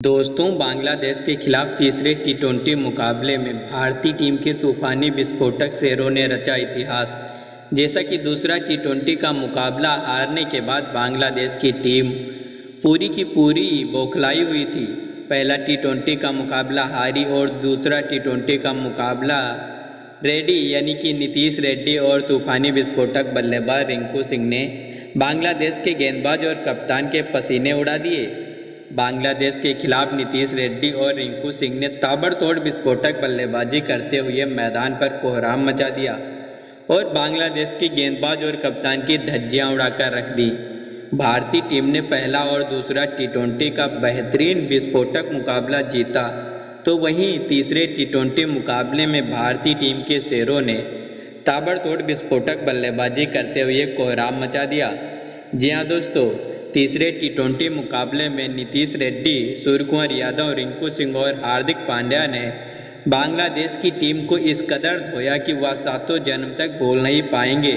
दोस्तों, बांग्लादेश के खिलाफ तीसरे टी20 मुकाबले में भारतीय टीम के तूफानी विस्फोटक शेरों ने रचा इतिहास। जैसा कि दूसरा टी20 का मुकाबला हारने के बाद बांग्लादेश की टीम पूरी की पूरी बौखलाई हुई थी। पहला टी20 का मुकाबला हारी और दूसरा टी20 का मुकाबला रेड्डी यानी कि नीतीश रेड्डी और तूफानी विस्फोटक बल्लेबाज रिंकू सिंह ने बांग्लादेश के गेंदबाज और कप्तान के पसीने उड़ा दिए। बांग्लादेश के खिलाफ नीतीश रेड्डी और रिंकू सिंह ने ताबड़तोड़ विस्फोटक बल्लेबाजी करते हुए मैदान पर कोहराम मचा दिया और बांग्लादेश के गेंदबाज और कप्तान की धज्जियां उड़ाकर रख दी। भारतीय टीम ने पहला और दूसरा टी20 का बेहतरीन विस्फोटक मुकाबला जीता, तो वहीं तीसरे टी20 मुकाबले में भारतीय टीम के शेरों ने ताबड़तोड़ विस्फोटक बल्लेबाजी करते हुए कोहराम मचा दिया। जी हाँ दोस्तों, तीसरे टी20 मुकाबले में नीतीश रेड्डी, सूर्यकुमार यादव, रिंकू सिंह और हार्दिक पांड्या ने बांग्लादेश की टीम को इस कदर धोया कि वह सातों जन्म तक भूल नहीं पाएंगे।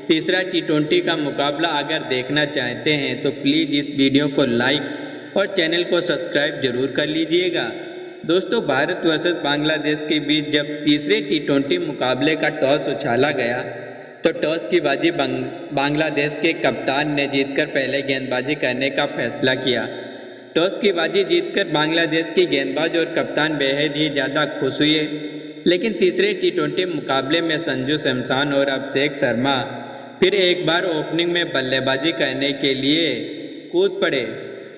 तीसरा टी20 का मुकाबला अगर देखना चाहते हैं तो प्लीज़ इस वीडियो को लाइक और चैनल को सब्सक्राइब जरूर कर लीजिएगा। दोस्तों, भारत वर्सेस बांग्लादेश के बीच जब तीसरे टी20 मुकाबले का टॉस उछाला गया तो टॉस की बाजी बांग्लादेश के कप्तान ने जीतकर पहले गेंदबाजी करने का फैसला किया। टॉस की बाजी जीतकर बांग्लादेश के गेंदबाज और कप्तान बेहद ही ज़्यादा खुश हुए, लेकिन तीसरे टी20 मुकाबले में संजू सैमसन और अभिषेक शर्मा फिर एक बार ओपनिंग में बल्लेबाजी करने के लिए कूद पड़े।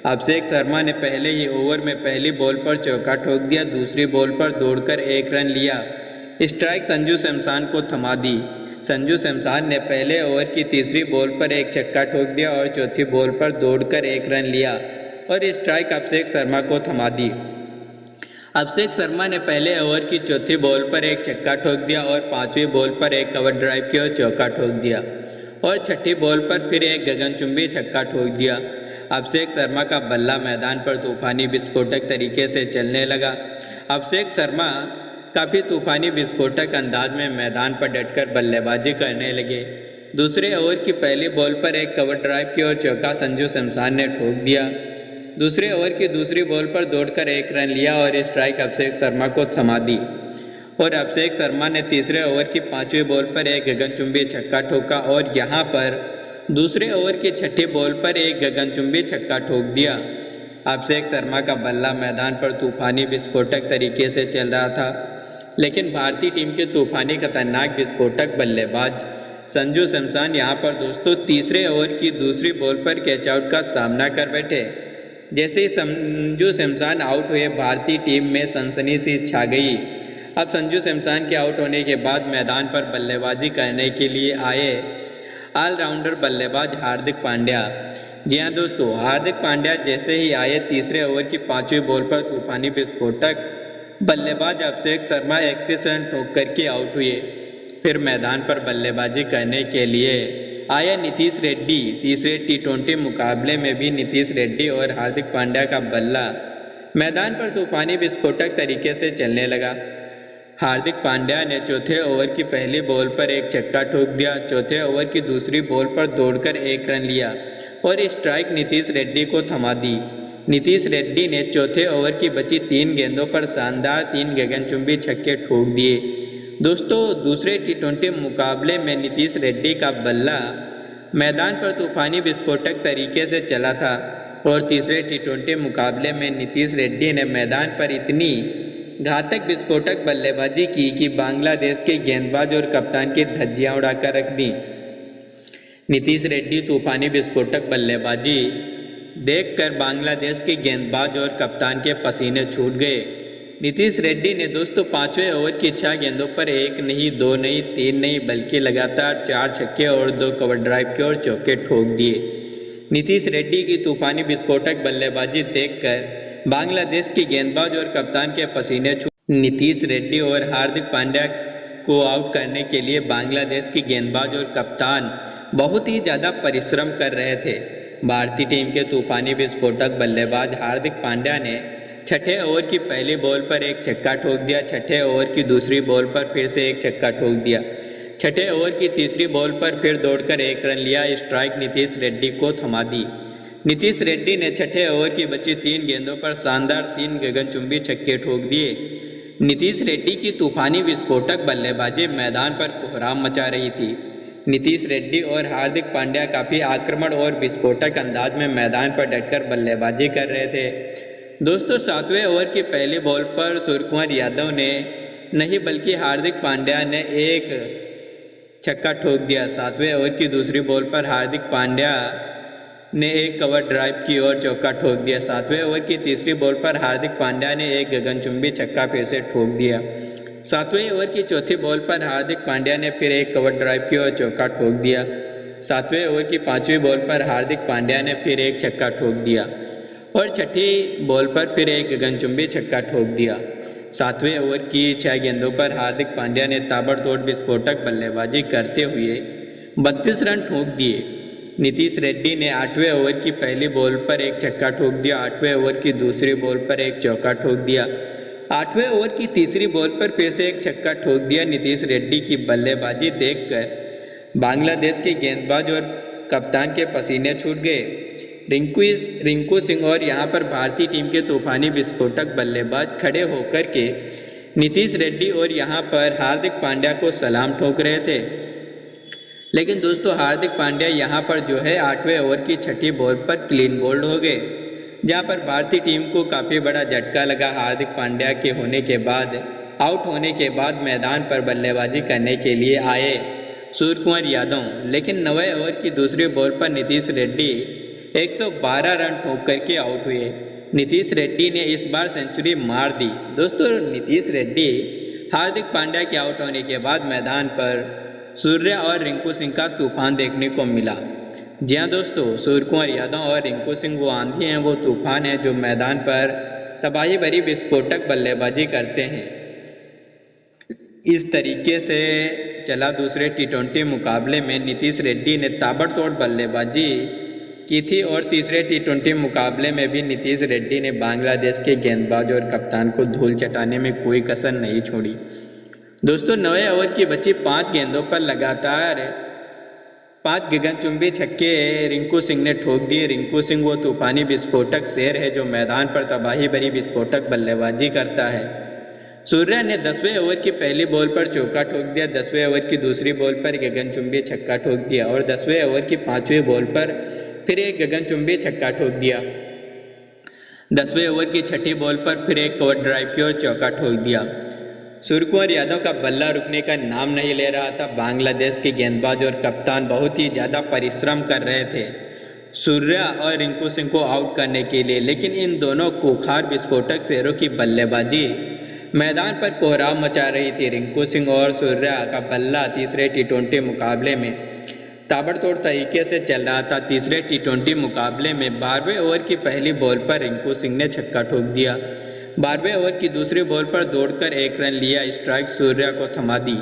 अभिषेक शर्मा ने पहले ही ओवर में पहली बॉल पर चौका ठोक दिया, दूसरी बॉल पर दौड़कर 1 रन लिया। स्ट्राइक संजू सैमसन को थमा दी। संजू सैमसन ने पहले ओवर की तीसरी बॉल पर एक छक्का ठोक दिया और चौथी बॉल पर दौड़कर 1 रन लिया और स्ट्राइक अभिषेक शर्मा को थमा दी। अभिषेक शर्मा ने पहले ओवर की चौथी बॉल पर एक छक्का ठोक दिया और पांचवी बॉल पर एक कवर ड्राइव की और चौका ठोक दिया और छठी बॉल पर फिर एक गगनचुंबी छक्का ठोक दिया। अभिषेक शर्मा का बल्ला मैदान पर तूफानी विस्फोटक तरीके से चलने लगा। अभिषेक शर्मा काफ़ी तूफानी विस्फोटक अंदाज में मैदान पर डटकर बल्लेबाजी करने लगे। दूसरे ओवर की पहली बॉल पर एक कवर ड्राइव की और चौका संजू सैमसन ने ठोक दिया। दूसरे ओवर की दूसरी बॉल पर दौड़कर 1 रन लिया और स्ट्राइक अभिषेक शर्मा को थमा दी और अभिषेक शर्मा ने तीसरे ओवर की पांचवी बॉल पर एक गगनचुंबी छक्का ठोका और यहां पर दूसरे ओवर की छठी बॉल पर एक गगनचुंबी छक्का ठोक दिया। अभिषेक शर्मा का बल्ला मैदान पर तूफानी विस्फोटक तरीके से चल रहा था, लेकिन भारतीय टीम के तूफानी खतरनाक विस्फोटक बल्लेबाज संजू सैमसन यहाँ पर दोस्तों तीसरे ओवर की दूसरी बॉल पर कैच आउट का सामना कर बैठे। जैसे ही संजू सैमसन आउट हुए, भारतीय टीम में सनसनी सी छा गई। अब संजू सैमसन के आउट होने के बाद मैदान पर बल्लेबाजी करने के लिए आए ऑलराउंडर बल्लेबाज हार्दिक पांड्या। जी हाँ दोस्तों, हार्दिक पांड्या जैसे ही आए, तीसरे ओवर की पांचवी बॉल पर तूफानी विस्फोटक बल्लेबाज अभिषेक शर्मा 31 रन ठोक करके आउट हुए। फिर मैदान पर बल्लेबाजी करने के लिए आया नीतीश रेड्डी। तीसरे टी20 मुकाबले में भी नीतीश रेड्डी और हार्दिक पांड्या का बल्ला मैदान पर तूफानी विस्फोटक तरीके से चलने लगा। हार्दिक पांड्या ने चौथे ओवर की पहली बॉल पर एक छक्का ठोक दिया, चौथे ओवर की दूसरी बॉल पर दौड़कर 1 रन लिया और स्ट्राइक नीतीश रेड्डी को थमा दी। नीतीश रेड्डी ने चौथे ओवर की बची 3 गेंदों पर शानदार 3 गगनचुंबी छक्के ठोक दिए। दोस्तों, दूसरे टी20 मुकाबले में नीतीश रेड्डी का बल्ला मैदान पर तूफानी विस्फोटक तरीके से चला था और तीसरे टी20 मुकाबले में नीतीश रेड्डी ने मैदान पर इतनी घातक विस्फोटक बल्लेबाजी की कि बांग्लादेश के गेंदबाज और कप्तान की धज्जियां उड़ाकर रख दी। नीतीश रेड्डी तूफानी विस्फोटक बल्लेबाजी देखकर बांग्लादेश के गेंदबाज और कप्तान के पसीने छूट गए। नीतीश रेड्डी ने दोस्तों पांचवें ओवर की 6 गेंदों पर 1 नहीं, 2 नहीं, 3 नहीं बल्कि लगातार 4 छक्के और 2 कवर ड्राइव के और चौके ठोक दिए। नीतीश रेड्डी की तूफानी विस्फोटक बल्लेबाजी देखकर बांग्लादेश के गेंदबाज और कप्तान के पसीने छूट। नीतीश रेड्डी और हार्दिक पांड्या को आउट करने के लिए बांग्लादेश के गेंदबाज और कप्तान बहुत ही ज़्यादा परिश्रम कर रहे थे। भारतीय टीम के तूफानी विस्फोटक बल्लेबाज हार्दिक पांड्या ने छठे ओवर की पहली बॉल पर एक छक्का ठोक दिया, छठे ओवर की दूसरी बॉल पर फिर से एक छक्का ठोक दिया, छठे ओवर की तीसरी बॉल पर फिर दौड़कर 1 रन लिया। स्ट्राइक नीतीश रेड्डी को थमा दी। नीतीश रेड्डी ने छठे ओवर की बची 3 गेंदों पर शानदार 3 गगनचुंबी छक्के ठोक दिए। नीतीश रेड्डी की तूफानी विस्फोटक बल्लेबाजी मैदान पर कोहराम मचा रही थी। नीतीश रेड्डी और हार्दिक पांड्या काफ़ी आक्रामक और विस्फोटक अंदाज में मैदान पर डटकर बल्लेबाजी कर रहे थे। दोस्तों, 7वें ओवर की पहली बॉल पर सूर्यकुमार यादव ने नहीं बल्कि हार्दिक पांड्या ने एक छक्का ठोक दिया। 7वें ओवर की दूसरी बॉल पर हार्दिक पांड्या ने एक कवर ड्राइव की और चौका ठोक दिया। 7वें ओवर की तीसरी बॉल पर हार्दिक पांड्या ने एक गगनचुंबी छक्का फिर से ठोक दिया। 7वें ओवर की चौथी बॉल पर हार्दिक पांड्या ने फिर एक कवर ड्राइव की और चौका ठोक दिया। 7वें ओवर की 5वीं बॉल पर हार्दिक पांड्या ने फिर एक छक्का ठोक दिया और छठी बॉल पर फिर एक गगनचुंबी छक्का ठोक दिया। 7वें ओवर की 6 गेंदों पर हार्दिक पांड्या ने ताबड़तोड़ विस्फोटक बल्लेबाजी करते हुए 32 रन ठोक दिए। नीतीश रेड्डी ने 8वें ओवर की पहली बॉल पर एक छक्का ठोक दिया। 8वें ओवर की दूसरी बॉल पर एक चौका ठोक दिया। 8वें ओवर की तीसरी बॉल पर फिर से एक छक्का ठोक दिया। नीतीश रेड्डी की बल्लेबाजी देखकर बांग्लादेश के गेंदबाज और कप्तान के पसीने छूट गए। रिंकू सिंह और यहां पर भारतीय टीम के तूफानी विस्फोटक बल्लेबाज खड़े होकर के नीतीश रेड्डी और यहां पर हार्दिक पांड्या को सलाम ठोक रहे थे। लेकिन दोस्तों, हार्दिक पांड्या यहां पर जो है 8वें ओवर की छठी बॉल पर क्लीन बोल्ड हो गए, जहां पर भारतीय टीम को काफ़ी बड़ा झटका लगा। हार्दिक पांड्या के आउट होने के बाद मैदान पर बल्लेबाजी करने के लिए आए सूर्यकुमार यादव, लेकिन 9वें ओवर की दूसरी बॉल पर नीतीश रेड्डी 112 रन ठोक करके आउट हुए। नीतीश रेड्डी ने इस बार सेंचुरी मार दी। दोस्तों, नीतीश रेड्डी हार्दिक पांड्या के आउट होने के बाद मैदान पर सूर्या और रिंकू सिंह का तूफान देखने को मिला। जी हाँ दोस्तों, सूर्यकुमार यादव और रिंकू सिंह वो आंधी हैं, वो तूफान है जो मैदान पर तबाही भरी विस्फोटक बल्लेबाजी करते हैं। इस तरीके से चला दूसरे T20 मुकाबले में नीतीश रेड्डी ने ताबड़तोड़ बल्लेबाजी की थी और तीसरे T20 मुकाबले में भी नीतीश रेड्डी ने बांग्लादेश के गेंदबाज और कप्तान को धूल चटाने में कोई कसर नहीं छोड़ी। दोस्तों, 9वें ओवर की बची 5 गेंदों पर लगातार 5 गगनचुंबी छक्के रिंकू सिंह ने ठोक दिए। रिंकू सिंह वो तूफानी विस्फोटक शेर है जो मैदान पर तबाही भरी विस्फोटक बल्लेबाजी करता है। सूर्या ने 10वें ओवर की पहली बॉल पर चौका ठोक दिया। 10वें ओवर की दूसरी बॉल पर गगनचुंबी छक्का ठोक दिया और 10वें ओवर की 5वीं बॉल पर फिर एक गगनचुंबी छक्का ठोक दिया। 10वें ओवर की छठी बॉल पर फिर एक कवर ड्राइव की और चौका ठोक दिया। सूर्यकुमार यादव का बल्ला रुकने का नाम नहीं ले रहा था। बांग्लादेश के गेंदबाज और कप्तान बहुत ही ज़्यादा परिश्रम कर रहे थे सूर्या और रिंकू सिंह को आउट करने के लिए, लेकिन इन दोनों खूंखार विस्फोटक शेरों की बल्लेबाजी मैदान पर कोहराम मचा रही थी। रिंकू सिंह और सूर्या का बल्ला तीसरे T20 मुकाबले में ताबड़तोड़ तरीके से चल रहा था। तीसरे T20 मुकाबले में 12वें ओवर की पहली बॉल पर रिंकू सिंह ने छक्का ठोक दिया। 12वें ओवर की दूसरी बॉल पर दौड़कर 1 रन लिया, स्ट्राइक सूर्या को थमा दी।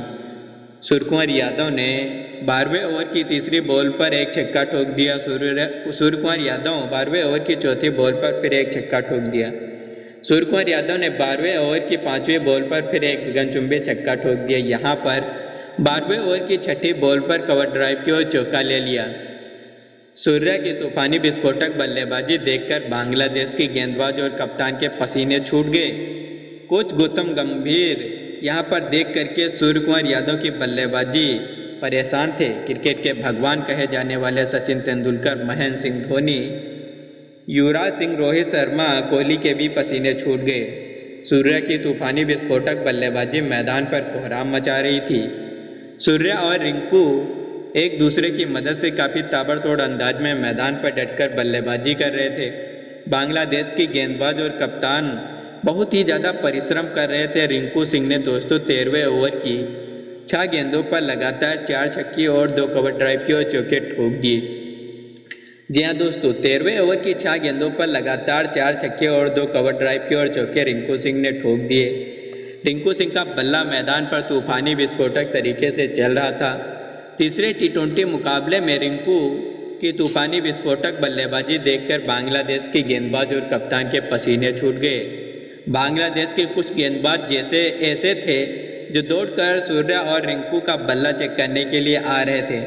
सूर्यकुमार यादव ने 12वें ओवर की तीसरी बॉल पर एक छक्का ठोक दिया। सूर्यकुमार यादव 12वें ओवर की चौथी बॉल पर फिर एक छक्का ठोक दिया। सूर्यकुमार यादव ने 12वें ओवर की 5वीं बॉल पर फिर एक गगनचुंबी छक्का ठोक दिया। यहाँ पर 12वें ओवर की छठी बॉल पर कवर ड्राइव की और चौका ले लिया। सूर्या की तूफानी विस्फोटक बल्लेबाजी देखकर बांग्लादेश के गेंदबाज और कप्तान के पसीने छूट गए। कोच गौतम गंभीर यहां पर देख करके सूर्यकुमार यादव की बल्लेबाजी परेशान थे। क्रिकेट के भगवान कहे जाने वाले सचिन तेंदुलकर, महेंद्र सिंह धोनी, युवराज सिंह, रोहित शर्मा, कोहली के भी पसीने छूट गए। सूर्या की तूफानी विस्फोटक बल्लेबाजी मैदान पर कोहराम मचा रही थी। सूर्या और रिंकू एक दूसरे की मदद से काफ़ी ताबड़तोड़ अंदाज में मैदान पर डटकर बल्लेबाजी कर रहे थे। बांग्लादेश के गेंदबाज और कप्तान बहुत ही ज़्यादा परिश्रम कर रहे थे। रिंकू सिंह ने दोस्तों 13वें ओवर की 6 गेंदों पर लगातार 4 छक्के और 2 कवर ड्राइव की और चौके ठोक दिए। जी हाँ दोस्तों, 13वें ओवर की 6 गेंदों पर लगातार 4 छक्के और 2 कवर ड्राइव की और चौके रिंकू सिंह ने ठोक दिए। रिंकू सिंह का बल्ला मैदान पर तूफानी विस्फोटक तरीके से चल रहा था। तीसरे T20 मुकाबले में रिंकू की तूफानी विस्फोटक बल्लेबाजी देखकर बांग्लादेश के गेंदबाज और कप्तान के पसीने छूट गए। बांग्लादेश के कुछ गेंदबाज ऐसे थे जो दौड़कर सूर्या और रिंकू का बल्ला चेक करने के लिए आ रहे थे,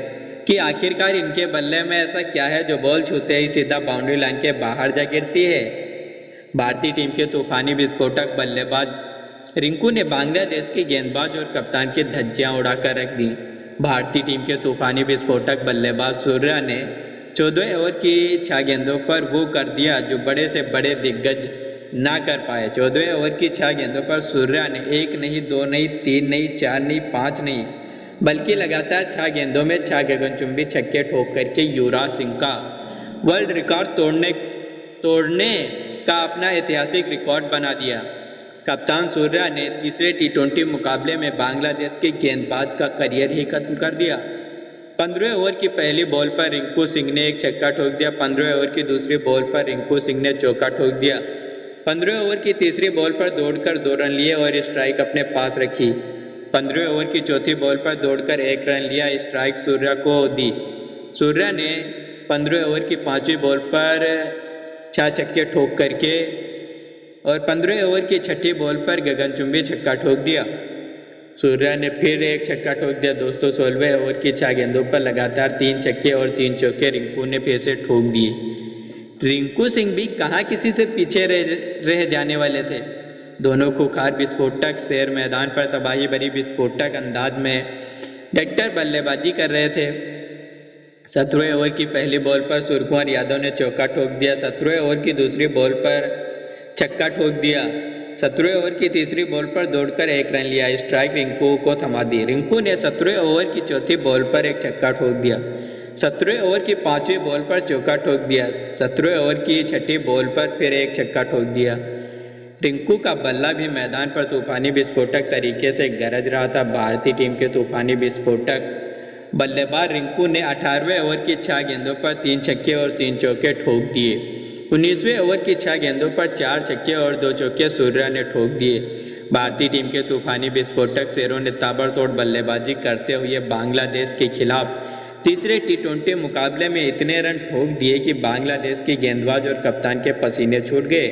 कि आखिरकार इनके बल्ले में ऐसा क्या है जो बॉल छूते ही सीधा बाउंड्री लाइन के बाहर जा गिरती है। भारतीय टीम के तूफानी विस्फोटक बल्लेबाज रिंकू ने बांग्लादेश के गेंदबाज और कप्तान की धज्जियां उड़ाकर रख दी। भारतीय टीम के तूफानी विस्फोटक बल्लेबाज सूर्या ने 14 ओवर की 6 गेंदों पर वो कर दिया जो बड़े से बड़े दिग्गज ना कर पाए। 14 ओवर की 6 गेंदों पर सूर्या ने 1 नहीं, 2 नहीं, 3 नहीं, 4 नहीं, 5 नहीं, बल्कि लगातार 6 गेंदों में 6 गगनचुंबी छक्के ठोक करके युवराज सिंह का वर्ल्ड रिकॉर्ड तोड़ने का अपना ऐतिहासिक रिकॉर्ड बना दिया। कप्तान सूर्या ने तीसरे टी20 मुकाबले में बांग्लादेश के गेंदबाज का करियर ही खत्म कर दिया। 15 ओवर की पहली बॉल पर रिंकू सिंह ने एक छक्का ठोक दिया। 15 ओवर की दूसरी बॉल पर रिंकू सिंह ने चौका ठोक दिया। 15 ओवर की तीसरी बॉल पर दौड़कर 2 रन लिए और स्ट्राइक अपने पास रखी। 15 ओवर की चौथी बॉल पर दौड़कर 1 रन लिया, स्ट्राइक सूर्या को दी। सूर्या ने 15 ओवर की 5वीं बॉल पर 6 छक्के ठोक करके और 15 ओवर की 6ठी बॉल पर गगनचुंबी छक्का ठोक दिया। सूर्या ने फिर एक छक्का ठोक दिया। दोस्तों 16वें ओवर की 6 गेंदों पर लगातार 3 छक्के और 3 चौके रिंकू ने फिर से ठोक दिए। रिंकू सिंह भी कहाँ किसी से पीछे रह जाने वाले थे। दोनों खूंखार विस्फोटक शेर मैदान पर तबाही भरी विस्फोटक अंदाज में डटकर बल्लेबाजी कर रहे थे। 17वें ओवर की पहली बॉल पर सूर्यकुमार यादव ने चौका ठोक दिया। 17वें ओवर की दूसरी बॉल पर छक्का ठोक दिया। 17वें ओवर की तीसरी बॉल पर दौड़कर 1 रन लिया, स्ट्राइक रिंकू को थमा दी। रिंकू ने 17वें ओवर की चौथी बॉल पर एक छक्का ठोक दिया। 17वें ओवर की 5वीं बॉल पर चौका ठोक दिया। 17वें ओवर की 6ठी बॉल पर फिर एक छक्का ठोक दिया। रिंकू का बल्ला भी मैदान पर तूफानी विस्फोटक तरीके से गरज रहा था। भारतीय टीम के तूफानी विस्फोटक बल्लेबाज रिंकू ने 18वें ओवर की 6 गेंदों पर 3 छक्के और 3 चौके ठोक दिए। 19वें ओवर की 6 गेंदों पर 4 छक्के और 2 चौके सूर्या ने ठोक दिए। भारतीय टीम के तूफानी विस्फोटक शेरों ने ताबड़तोड़ बल्लेबाजी करते हुए बांग्लादेश के खिलाफ तीसरे टी20 मुकाबले में इतने रन ठोक दिए कि बांग्लादेश के गेंदबाज और कप्तान के पसीने छूट गए।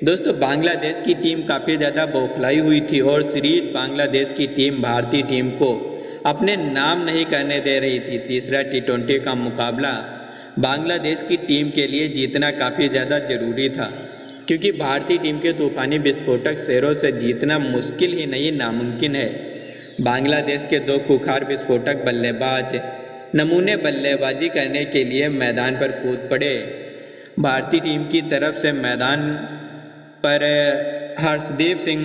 दोस्तों बांग्लादेश की टीम काफ़ी ज़्यादा बौखलाई हुई थी और सीरीज बांग्लादेश की टीम भारतीय टीम को अपने नाम नहीं करने दे रही थी। तीसरा टी20 का मुकाबला बांग्लादेश की टीम के लिए जीतना काफ़ी ज़्यादा ज़रूरी था, क्योंकि भारतीय टीम के तूफानी विस्फोटक शेरों से जीतना मुश्किल ही नहीं नामुमकिन है। बांग्लादेश के 2 खूंखार विस्फोटक बल्लेबाज नमूने बल्लेबाजी करने के लिए मैदान पर कूद पड़े। भारतीय टीम की तरफ से मैदान पर हर्षदीप सिंह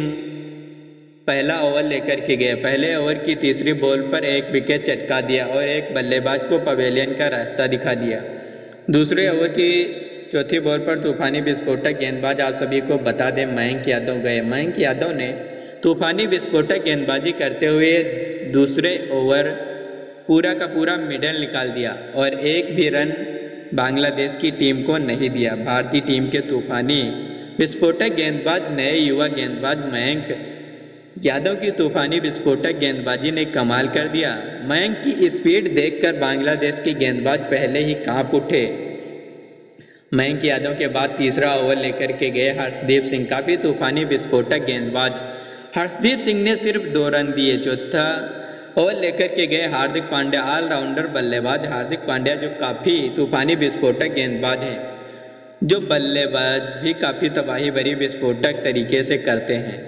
पहला ओवर लेकर के गए। पहले ओवर की तीसरी बॉल पर एक विकेट चटका दिया और एक बल्लेबाज को पवेलियन का रास्ता दिखा दिया। दूसरे ओवर की चौथी बॉल पर तूफानी विस्फोटक गेंदबाज आप सभी को बता दें मयंक यादव गए। मयंक यादव ने तूफानी विस्फोटक गेंदबाजी करते हुए दूसरे ओवर पूरा का पूरा मिडल निकाल दिया और एक भी रन बांग्लादेश की टीम को नहीं दिया। भारतीय टीम के तूफानी विस्फोटक गेंदबाज नए युवा गेंदबाज मयंक यादव की तूफानी विस्फोटक गेंदबाजी ने कमाल कर दिया। मयंक की स्पीड देखकर बांग्लादेश के गेंदबाज पहले ही कांप उठे। मयंक यादव के बाद तीसरा ओवर लेकर के गए हर्षदीप सिंह। काफ़ी तूफानी विस्फोटक गेंदबाज हर्षदीप सिंह ने सिर्फ 2 रन दिए। चौथा ओवर लेकर के गए हार्दिक पांड्या, ऑलराउंडर बल्लेबाज हार्दिक पांड्या जो काफ़ी तूफानी विस्फोटक गेंदबाज हैं, जो बल्लेबाज भी काफ़ी तबाही भरी विस्फोटक तरीके से करते हैं।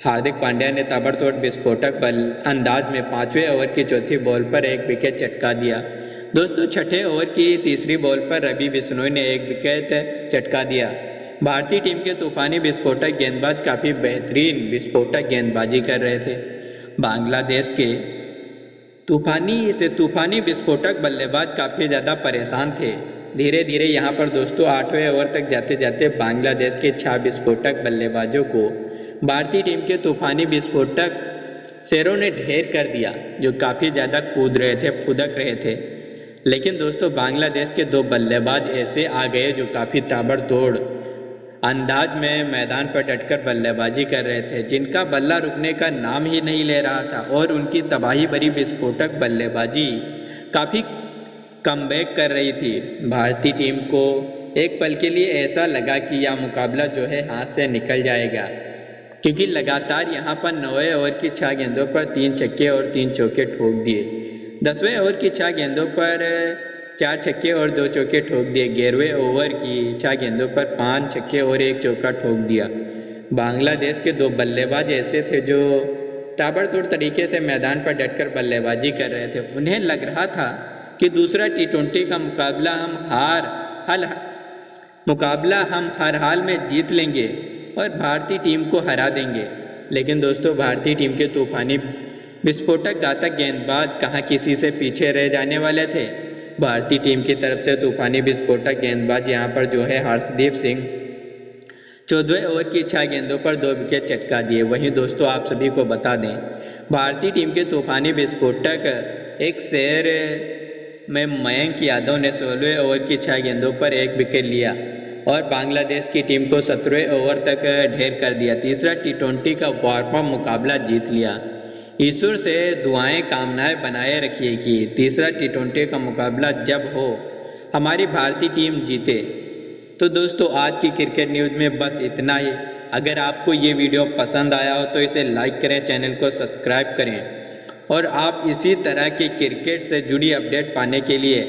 हार्दिक पांड्या ने ताबड़तोड़ विस्फोटक अंदाज में 5वें ओवर की चौथी बॉल पर एक विकेट चटका दिया। दोस्तों 6ठे ओवर की तीसरी बॉल पर रवि बिश्नोई ने एक विकेट चटका दिया। भारतीय टीम के तूफानी विस्फोटक गेंदबाज काफ़ी बेहतरीन विस्फोटक गेंदबाजी कर रहे थे। बांग्लादेश के तूफानी विस्फोटक बल्लेबाज काफ़ी ज़्यादा परेशान थे। धीरे धीरे यहाँ पर दोस्तों 8वें ओवर तक जाते जाते बांग्लादेश के 6 विस्फोटक बल्लेबाजों को भारतीय टीम के तूफानी विस्फोटक शेरों ने ढेर कर दिया, जो काफ़ी ज़्यादा कूद रहे थे, फुदक रहे थे। लेकिन दोस्तों बांग्लादेश के 2 बल्लेबाज ऐसे आ गए जो काफ़ी ताबड़तोड़ अंदाज में मैदान पर डटकर बल्लेबाजी कर रहे थे, जिनका बल्ला रुकने का नाम ही नहीं ले रहा था और उनकी तबाही भरी विस्फोटक बल्लेबाजी काफ़ी कमबैक कर रही थी। भारतीय टीम को एक पल के लिए ऐसा लगा कि यह मुकाबला जो है हाथ से निकल जाएगा, क्योंकि लगातार यहाँ पर 9वें ओवर की 6 गेंदों पर 3 छक्के और 3 चौके ठोक दिए। 10वें ओवर की 6 गेंदों पर 4 छक्के और 2 चौके ठोक दिए। 11वें ओवर की 6 गेंदों पर 5 छक्के और 1 चौका ठोक दिया। बांग्लादेश के 2 बल्लेबाज ऐसे थे जो ताबड़तोड़ तरीके से मैदान पर डटकर बल्लेबाजी कर रहे थे। उन्हें लग रहा था कि दूसरा टी20 का मुकाबला हम हर हाल में जीत लेंगे और भारतीय टीम को हरा देंगे। लेकिन दोस्तों, भारतीय टीम के तूफानी विस्फोटक घातक गेंदबाज कहाँ किसी से पीछे रह जाने वाले थे। भारतीय टीम की तरफ से तूफानी विस्फोटक गेंदबाज यहाँ पर जो है हर्षदीप सिंह 14वें ओवर की 6 गेंदों पर 2 विकेट चटका दिए। वहीं दोस्तों, आप सभी को बता दें, भारतीय टीम के तूफानी विस्फोटक एक शेर में मयंक यादव ने 16वें ओवर की 6 गेंदों पर 1 विकेट लिया और बांग्लादेश की टीम को 17वें ओवर तक ढेर कर दिया। तीसरा टी20 का वार्म मुकाबला जीत लिया। ईश्वर से दुआएं कामनाएं बनाए रखिए कि तीसरा टी20 का मुकाबला जब हो हमारी भारतीय टीम जीते। तो दोस्तों, आज की क्रिकेट न्यूज़ में बस इतना ही। अगर आपको ये वीडियो पसंद आया हो तो इसे लाइक करें, चैनल को सब्सक्राइब करें और आप इसी तरह की क्रिकेट से जुड़ी अपडेट पाने के लिए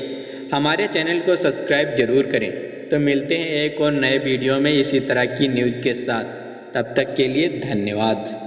हमारे चैनल को सब्सक्राइब जरूर करें। तो मिलते हैं एक और नए वीडियो में इसी तरह की न्यूज़ के साथ। तब तक के लिए धन्यवाद।